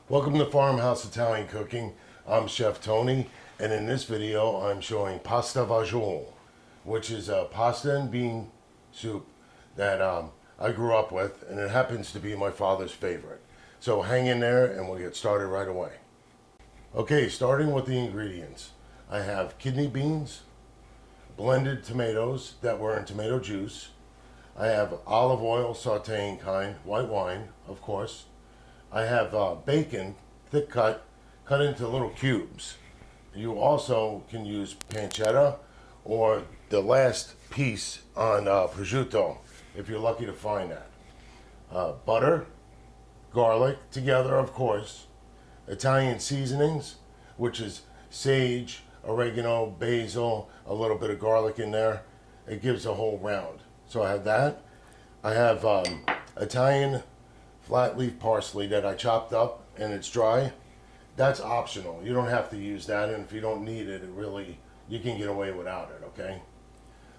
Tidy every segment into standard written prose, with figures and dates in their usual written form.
Welcome to Farmhouse Italian Cooking. I'm Chef Tony, and in this video I'm showing pasta fagioli, which is a pasta and bean soup that I grew up with, and it happens to be my father's favorite. So hang in there and we'll get started right away. Okay, starting with the ingredients. I have kidney beans, blended tomatoes that were in tomato juice. I have olive oil sauteing kind, white wine, of course. I have bacon, thick cut into little cubes. You also can use pancetta or the last piece on prosciutto, if you're lucky to find that. Butter, garlic, together of course. Italian seasonings, which is sage, oregano, basil, a little bit of garlic in there. It gives a whole round. So I have that. I have Italian flat leaf parsley that I chopped up and it's dry. That's optional. You don't have to use that, and if you don't need it, you can get away without it, okay?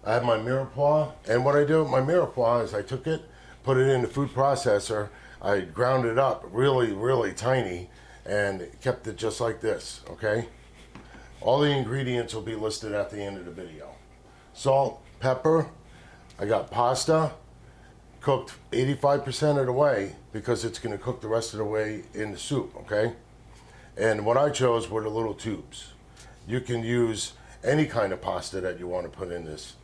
I have my mirepoix, and what I do with my mirepoix is I took it, put it in the food processor, I ground it up really tiny, and kept it just like this, okay? All the ingredients will be listed at the end of the video. Salt, pepper, I got pasta, cooked 85% of the way because it's going to cook the rest of the way in the soup, okay? And what I chose were the little tubes. You can use any kind of pasta that you want to put in this.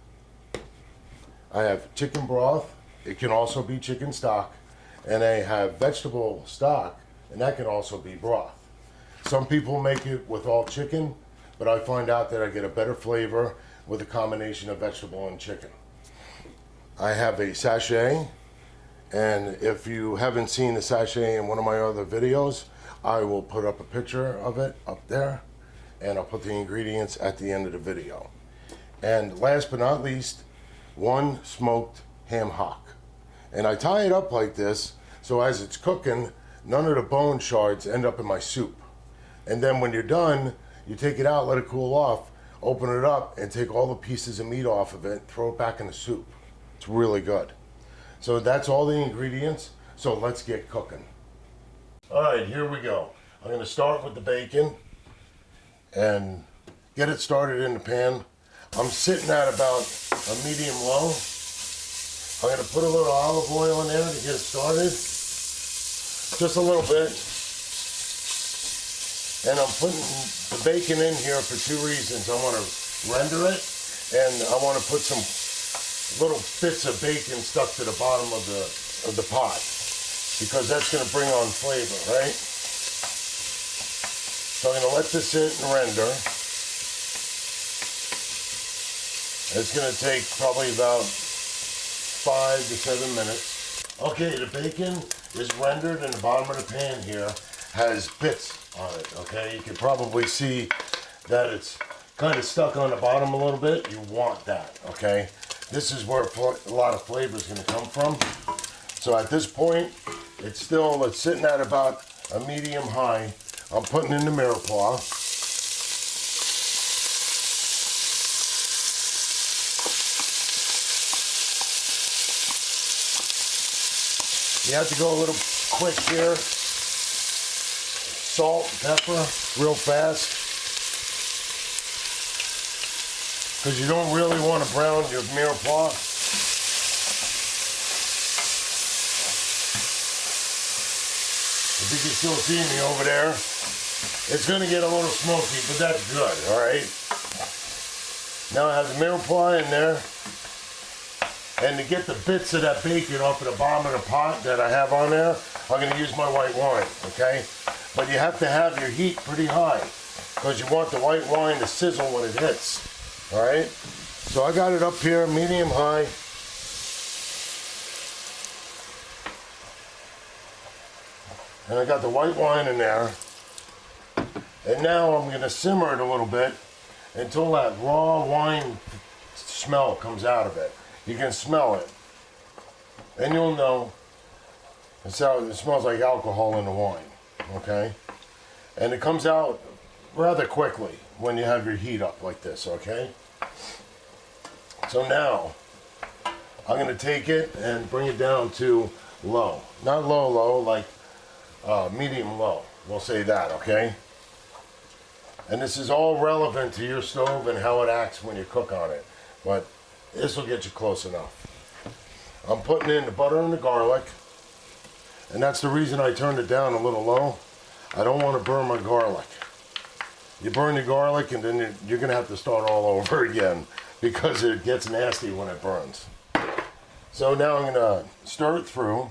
I have chicken broth. It can also be chicken stock. And I have vegetable stock, and that can also be broth. Some people make it with all chicken, but I find out that I get a better flavor with a combination of vegetable and chicken. I have a sachet, and if you haven't seen the sachet in one of my other videos, I will put up a picture of it up there, and I'll put the ingredients at the end of the video. And last but not least, one smoked ham hock. And I tie it up like this, so as it's cooking, none of the bone shards end up in my soup. And then when you're done, you take it out, let it cool off, open it up, and take all the pieces of meat off of it, throw it back in the soup. It's really good. So that's all the ingredients. So let's get cooking. All right, here we go. I'm going to start with the bacon and get it started in the pan. I'm sitting at about a medium low. I'm going to put a little olive oil in there to get it started. Just a little bit. And I'm putting the bacon in here for two reasons. I want to render it, and I want to put some little bits of bacon stuck to the bottom of the pot, because that's going to bring on flavor, right? So I'm going to let this sit and render. It's going to take probably about 5 to 7 minutes. Okay, the bacon is rendered, and the bottom of the pan here has bits on it, okay? You can probably see that it's kind of stuck on the bottom a little bit. You want that, okay? This is where a lot of flavor is going to come from. So at this point, it's sitting at about a medium high. I'm putting in the mirepoix. You have to go a little quick here. Salt, pepper, real fast. Because you don't really want to brown your mirepoix. If you can still see me over there, it's going to get a little smoky, but that's good, all right? Now I have the mirepoix in there. And to get the bits of that bacon off of the bottom of the pot that I have on there, I'm going to use my white wine, okay? But you have to have your heat pretty high, because you want the white wine to sizzle when it hits. All right, so I got it up here, medium high. And I got the white wine in there. And now I'm going to simmer it a little bit until that raw wine smell comes out of it. You can smell it. And you'll know it smells like alcohol in the wine, okay? And it comes out rather quickly when you have your heat up like this, okay? So now, I'm going to take it and bring it down to low. Not low, like medium low. We'll say that, okay? And this is all relevant to your stove and how it acts when you cook on it. But this will get you close enough. I'm putting in the butter and the garlic. And that's the reason I turned it down a little low. I don't want to burn my garlic. You burn the garlic and then you're going to have to start all over again because it gets nasty when it burns. So now I'm going to stir it through.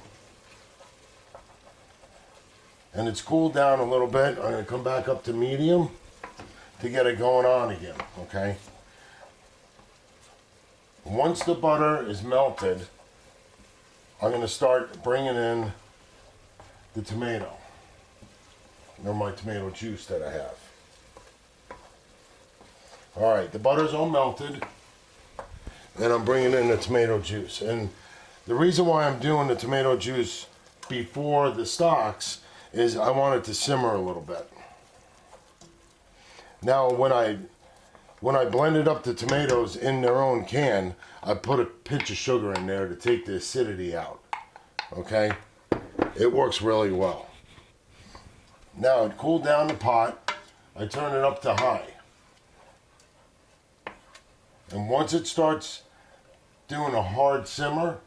And it's cooled down a little bit. I'm going to come back up to medium to get it going on again, okay? Once the butter is melted, I'm going to start bringing in the tomato, or my tomato juice that I have. All right, the butter's all melted, and I'm bringing in the tomato juice. And the reason why I'm doing the tomato juice before the stocks is I want it to simmer a little bit. Now, when I blended up the tomatoes in their own can, I put a pinch of sugar in there to take the acidity out. Okay? It works really well. Now, it cooled down the pot. I turn it up to high. And once it starts doing a hard simmer,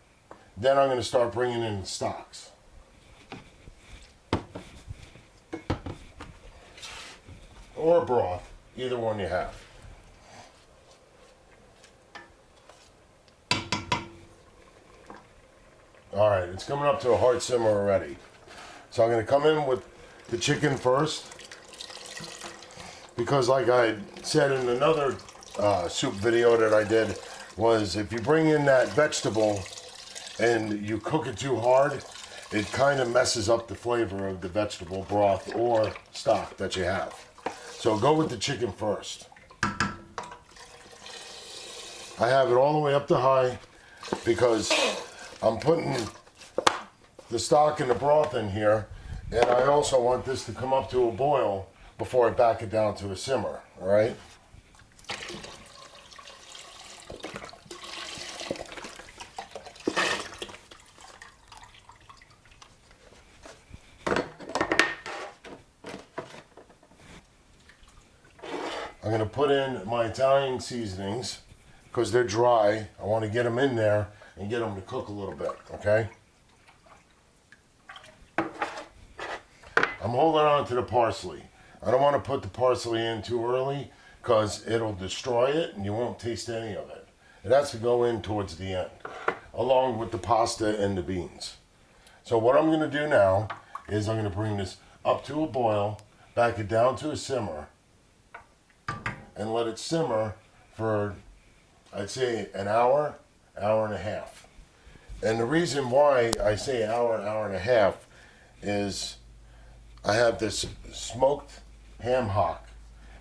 then I'm going to start bringing in the stocks. Or broth, either one you have. All right, it's coming up to a hard simmer already. So I'm going to come in with the chicken first, because like I said in another soup video that I did, was if you bring in that vegetable and you cook it too hard, it kind of messes up the flavor of the vegetable broth or stock that you have. So go with the chicken first. I have it all the way up to high because I'm putting the stock and the broth in here, and I also want this to come up to a boil before I back it down to a simmer, all right? I'm going to put in my Italian seasonings because they're dry. I want to get them in there and get them to cook a little bit, okay? I'm holding on to the parsley. I don't want to put the parsley in too early because it'll destroy it and you won't taste any of it. It has to go in towards the end, along with the pasta and the beans. So what I'm going to do now is I'm going to bring this up to a boil, back it down to a simmer, and let it simmer for, I'd say, an hour, hour and a half. And the reason why I say hour, hour and a half is I have this smoked ham hock,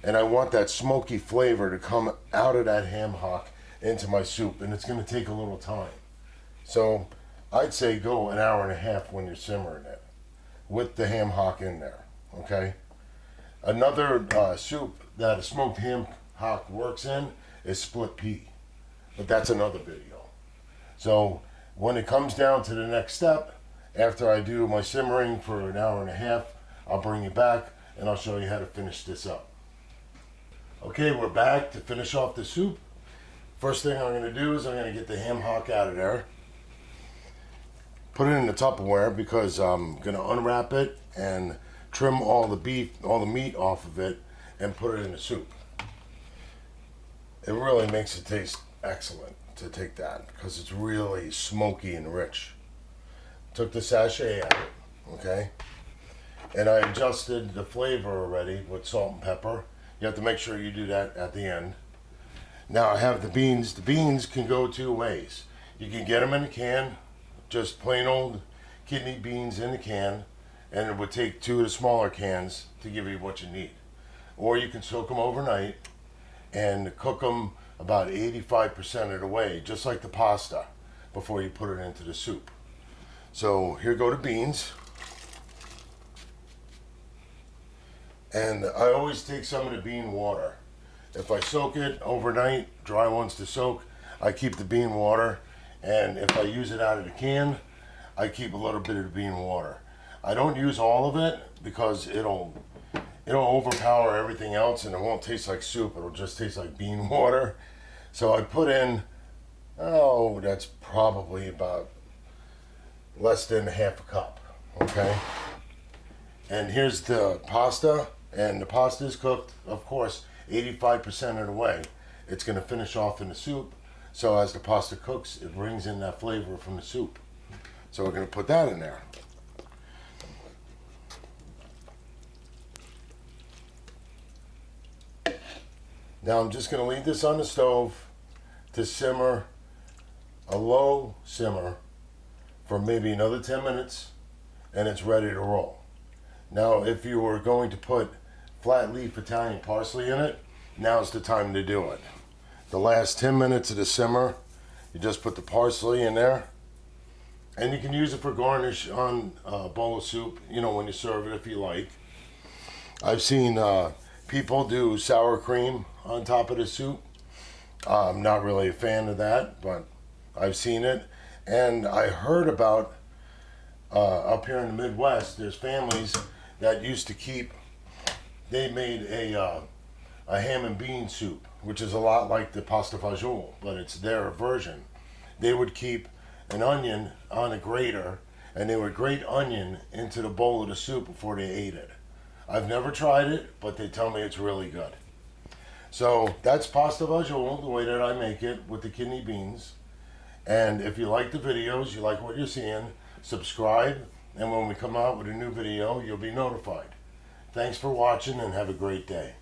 and I want that smoky flavor to come out of that ham hock into my soup, and it's going to take a little time. So I'd say go an hour and a half when you're simmering it with the ham hock in there, okay? Another soup that a smoked ham hock works in is split pea, but that's another video. So when it comes down to the next step, after I do my simmering for an hour and a half, I'll bring you back and I'll show you how to finish this up. Okay, we're back to finish off the soup. First thing I'm going to do is I'm going to get the ham hock out of there. Put it in the Tupperware because I'm going to unwrap it and trim all the meat off of it and put it in the soup. It really makes it taste excellent to take that because it's really smoky and rich. Took the sachet out, okay? And I adjusted the flavor already with salt and pepper. You have to make sure you do that at the end. Now I have the beans. The beans can go two ways. You can get them in a can, just plain old kidney beans in a can, and it would take 2 of the smaller cans to give you what you need. Or you can soak them overnight and cook them about 85% of the way, just like the pasta, before you put it into the soup. So here go the beans. And I always take some of the bean water. If I soak it overnight, dry ones to soak, I keep the bean water. And if I use it out of the can, I keep a little bit of the bean water. I don't use all of it because it'll overpower everything else and it won't taste like soup. It'll just taste like bean water. So I put in, oh, that's probably about less than half a cup. Okay. And here's the pasta, and the pasta is cooked, of course, 85% of the way. It's going to finish off in the soup. So as the pasta cooks, it brings in that flavor from the soup. So we're going to put that in there. Now I'm just going to leave this on the stove to simmer, a low simmer, for maybe another 10 minutes, and it's ready to roll. Now if you were going to put flat leaf Italian parsley in it, now's the time to do it. The last 10 minutes of the simmer, you just put the parsley in there, and you can use it for garnish on a bowl of soup, you know, when you serve it if you like. I've seen people do sour cream on top of the soup. I'm not really a fan of that, but I've seen it. And I heard about, up here in the Midwest, there's families that used to keep, they made a ham and bean soup, which is a lot like the pasta fagioli, but it's their version. They would keep an onion on a grater, and they would grate onion into the bowl of the soup before they ate it. I've never tried it, but they tell me it's really good. So that's pasta fagioli, the way that I make it with the kidney beans. And if you like the videos, you like what you're seeing, subscribe, and when we come out with a new video, you'll be notified. Thanks for watching and have a great day.